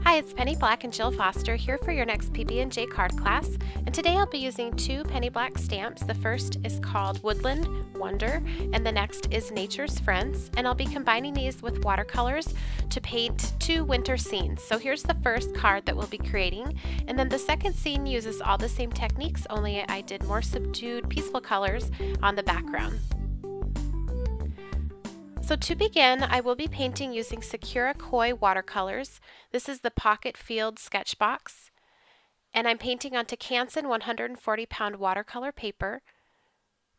Hi, it's Penny Black and Jill Foster here for your next PB&J card class, and today I'll be using two Penny Black stamps. The first is called Woodland Wonder and the next is Nature's Friends, and I'll be combining these with watercolors to paint two winter scenes. So here's the first card that we'll be creating, and then the second scene uses all the same techniques, only I did more subdued peaceful colors on the background. So to begin, I will be painting using Sakura Koi watercolors. This is the Pocket Field sketch box. And I'm painting onto Canson 140-pound watercolor paper.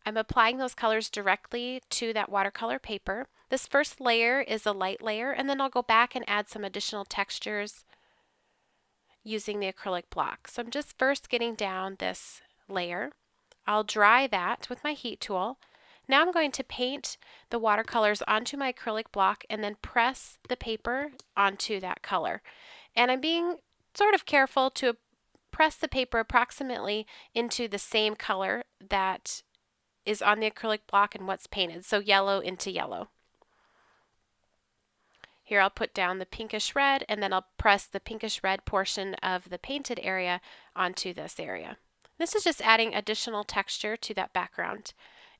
I'm applying those colors directly to that watercolor paper. This first layer is a light layer, and then I'll go back and add some additional textures using the acrylic block. So I'm just first getting down this layer. I'll dry that with my heat tool. Now I'm going to paint the watercolors onto my acrylic block and then press the paper onto that color. And I'm being sort of careful to press the paper approximately into the same color that is on the acrylic block and what's painted, so yellow into yellow. Here I'll put down the pinkish red and then I'll press the pinkish red portion of the painted area onto this area. This is just adding additional texture to that background.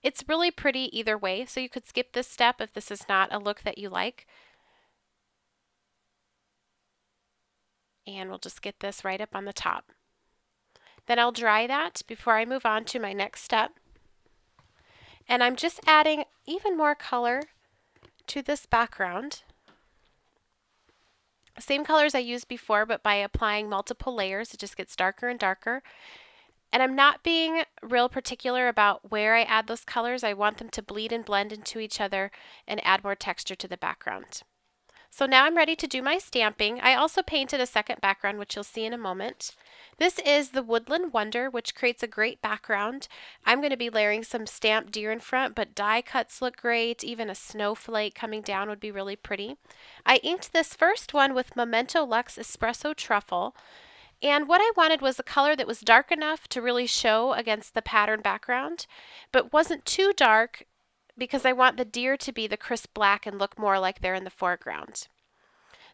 It's really pretty either way, so you could skip this step if this is not a look that you like. And we'll just get this right up on the top. Then I'll dry that before I move on to my next step. And I'm just adding even more color to this background. Same colors I used before, but by applying multiple layers, it just gets darker and darker. And I'm not being real particular about where I add those colors. I want them to bleed and blend into each other and add more texture to the background. So now I'm ready to do my stamping. I also painted a second background, which you'll see in a moment. This is the Woodland Wonder, which creates a great background. I'm going to be layering some stamped deer in front, but die cuts look great. Even a snowflake coming down would be really pretty. I inked this first one with Memento Luxe Espresso Truffle. And what I wanted was a color that was dark enough to really show against the pattern background, but wasn't too dark because I want the deer to be the crisp black and look more like they're in the foreground.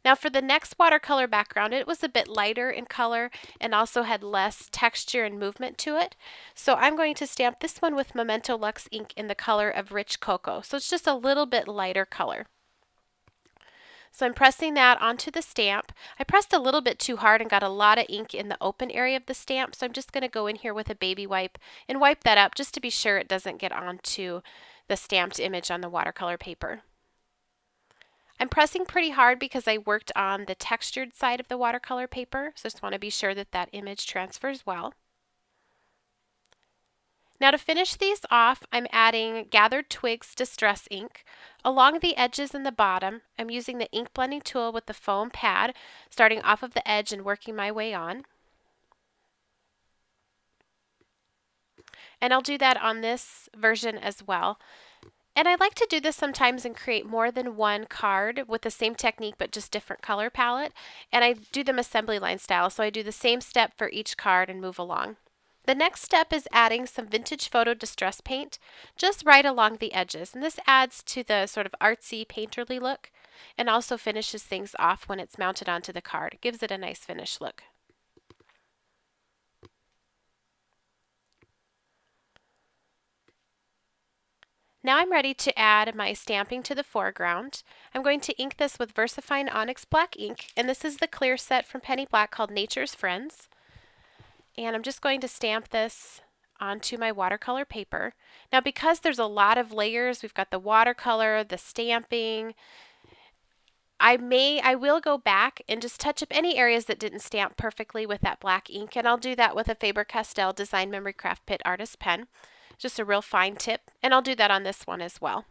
Now for the next watercolor background, it was a bit lighter in color and also had less texture and movement to it. So I'm going to stamp this one with Memento Luxe ink in the color of Rich Cocoa. So it's just a little bit lighter color. So I'm pressing that onto the stamp. I pressed a little bit too hard and got a lot of ink in the open area of the stamp, so I'm just going to go in here with a baby wipe and wipe that up just to be sure it doesn't get onto the stamped image on the watercolor paper. I'm pressing pretty hard because I worked on the textured side of the watercolor paper, so just want to be sure that that image transfers well. Now to finish these off, I'm adding Gathered Twigs Distress ink. Along the edges and the bottom, I'm using the ink blending tool with the foam pad, starting off of the edge and working my way on. And I'll do that on this version as well. And I like to do this sometimes and create more than one card with the same technique but just different color palette. And I do them assembly line style, so I do the same step for each card and move along. The next step is adding some vintage photo distress paint just right along the edges, and this adds to the sort of artsy painterly look and also finishes things off when it's mounted onto the card. It gives it a nice finished look. Now I'm ready to add my stamping to the foreground. I'm going to ink this with VersaFine Onyx Black ink, and this is the clear set from Penny Black called Nature's Friends. And I'm just going to stamp this onto my watercolor paper. Now because there's a lot of layers, we've got the watercolor, the stamping, I will go back and just touch up any areas that didn't stamp perfectly with that black ink, and I'll do that with a Faber-Castell Design Memory Craft Pitt Artist pen. Just a real fine tip, and I'll do that on this one as well.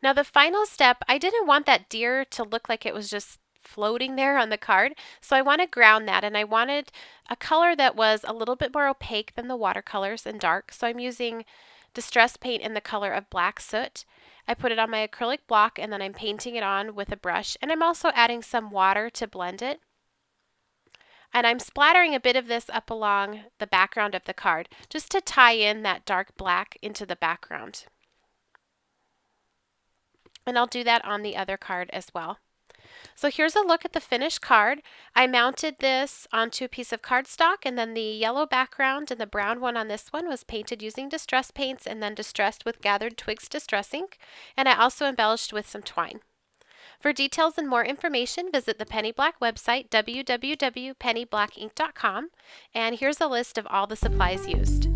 Now the final step, I didn't want that deer to look like it was just floating there on the card, so I want to ground that, and I wanted a color that was a little bit more opaque than the watercolors and dark, so I'm using distress paint in the color of Black Soot. I put it on my acrylic block and then I'm painting it on with a brush, and I'm also adding some water to blend it. And I'm splattering a bit of this up along the background of the card just to tie in that dark black into the background. And I'll do that on the other card as well. So here's a look at the finished card. I mounted this onto a piece of cardstock, and then the yellow background and the brown one on this one was painted using distress paints and then distressed with gathered twigs distress ink. And I also embellished with some twine. For details and more information, visit the Penny Black website, www.pennyblacking.com, and here's a list of all the supplies used.